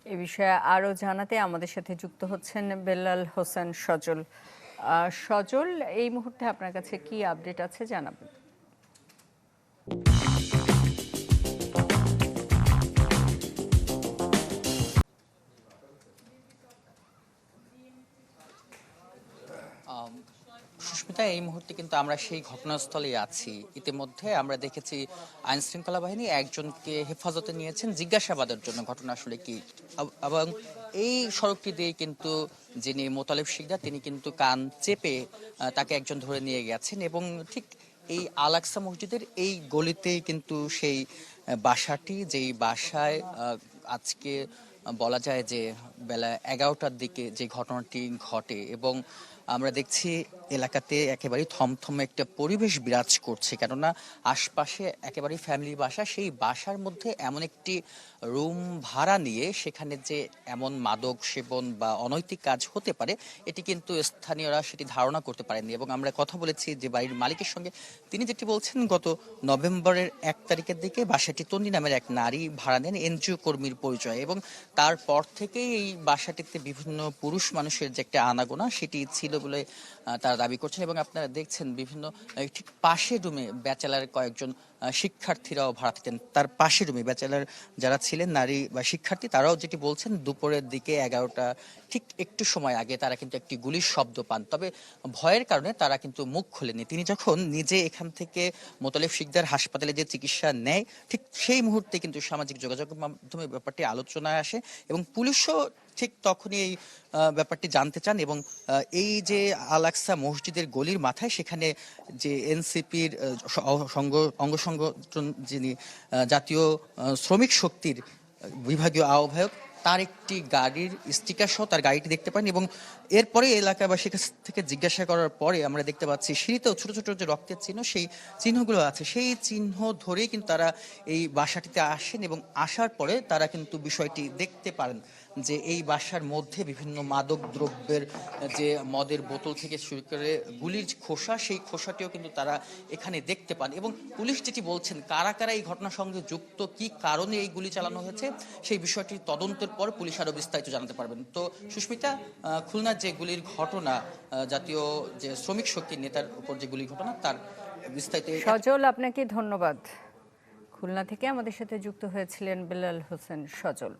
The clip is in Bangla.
এ বিষয়ে আরও জানাতে আমাদের সাথে যুক্ত হচ্ছেন বেলাল হোসেন সজল। সজল, এই মুহূর্তে আপনার কাছে কি আপডেট আছে জানাবেন। সুস্মিতা, এই মুহূর্তে কিন্তু আমরা সেই ঘটনাস্থলে আছি। ইতিমধ্যে আমরা দেখেছি আইন শৃঙ্খলা বাহিনী একজনকে হেফাজতে নিয়েছেন জিজ্ঞাসাবাদের জন্য ঘটনা আসলে কি। এবং এই সড়কটি দিয়ে কিন্তু যিনি মোতালেব শিকদার তিনি কিন্তু কান চেপে তাকে একজন ধরে নিয়ে গেছেন এবং ঠিক এই আল আকসা মসজিদের এই গলিতেই কিন্তু সেই বাসাটি, যেই বাসায় আজকে বলা যায় যে বেলা 11টার দিকে যে ঘটনাটি ঘটে এবং আমরা দেখছি এলাকাতে একেবারেই থমথমে একটা পরিবেশ বিরাজ করছে, কেননা আশপাশে একেবারেই ফ্যামিলি বাসা। সেই বাসার মধ্যে এমন একটি রুম ভাড়া নিয়ে সেখানে যে এমন মাদক সেবন বা অনৈতিক কাজ হতে পারে এটি কিন্তু স্থানীয়রা সেটি ধারণা করতে পারেননি। এবং আমরা কথা বলেছি যে বাড়ির মালিকের সঙ্গে, তিনি যেটি বলছেন গত নভেম্বরের 1 তারিখের দিকে বাসাটি তন্নি নামের এক নারী ভাড়া নেন এনজিও কর্মীর পরিচয়, এবং তারপর থেকেই এই বাসাটিতে বিভিন্ন পুরুষ মানুষের যে একটা আনাগোনা সেটি ছিল বলে তারা দাবি করছেন। এবং আপনারা দেখছেন বিভিন্ন ঠিক পাশের রুমে ব্যাচেলার কয়েকজন শিক্ষার্থীরাও ভাড়া থাকতেন। তার পাশের রুমে ব্যাচেলার যারা ছিলেন নারী বা শিক্ষার্থী, তারাও যেটি বলছেন দুপুরের দিকে 11টা ঠিক একটু সময় আগে তারা কিন্তু একটি গুলির শব্দ পান। তবে ভয়ের কারণে তারা কিন্তু মুখ খোলেনি। তিনি যখন নিজে এখান থেকে মোতালেব শিকদার হাসপাতালে যে চিকিৎসা নেয় ঠিক সেই মুহূর্তে কিন্তু সামাজিক যোগাযোগ মাধ্যমে ব্যাপারটি আলোচনায় আসে এবং পুলিশও ঠিক তখনই এই ব্যাপারটি জানতে চান। এবং এই যে আল আকসা মসজিদের গলির মাথায় সেখানে যে এনসিপির অঙ্গ সংগঠন যিনি জাতীয় শ্রমিক শক্তির বিভাগীয় আহ্বায়ক, তার একটি গাড়ির স্টিকার সহ তার গাড়িটি দেখতে পান। এবং এরপরে এলাকাবাসীর কাছ থেকে জিজ্ঞাসা করার পরে আমরা দেখতে পাচ্ছি সিঁড়িতেও ছোট ছোট যে রক্তের চিহ্ন, সেই চিহ্নগুলো আছে। সেই চিহ্ন ধরেই কিন্তু তারা এই বাসাটিতে আসেন এবং আসার পরে তারা কিন্তু বিষয়টি দেখতে পারেন যে এই বাসার মধ্যে বিভিন্ন মাদক দ্রব্যের যে মদের বোতল থেকে শুরু করে গুলির খোসা, সেই খোসাটিও কিন্তু তারা এখানে দেখতে পান। এবং পুলিশ যেটি বলছেন কারা কারা এই ঘটনার সঙ্গে যুক্ত, কি কারণে এই গুলি চালানো হয়েছে, সেই বিষয়টি তদন্তের পর পুলিশ আরো বিস্তারিত জানাতে পারবেন। তো সুস্মিতা, খুলনার যে গুলির ঘটনা, জাতীয় যে শ্রমিক শক্তির নেতার উপর যে গুলির ঘটনা, তার বিস্তারিত। সজল, আপনাকে ধন্যবাদ। খুলনা থেকে আমাদের সাথে যুক্ত হয়েছিলেন বেলাল হোসেন সজল।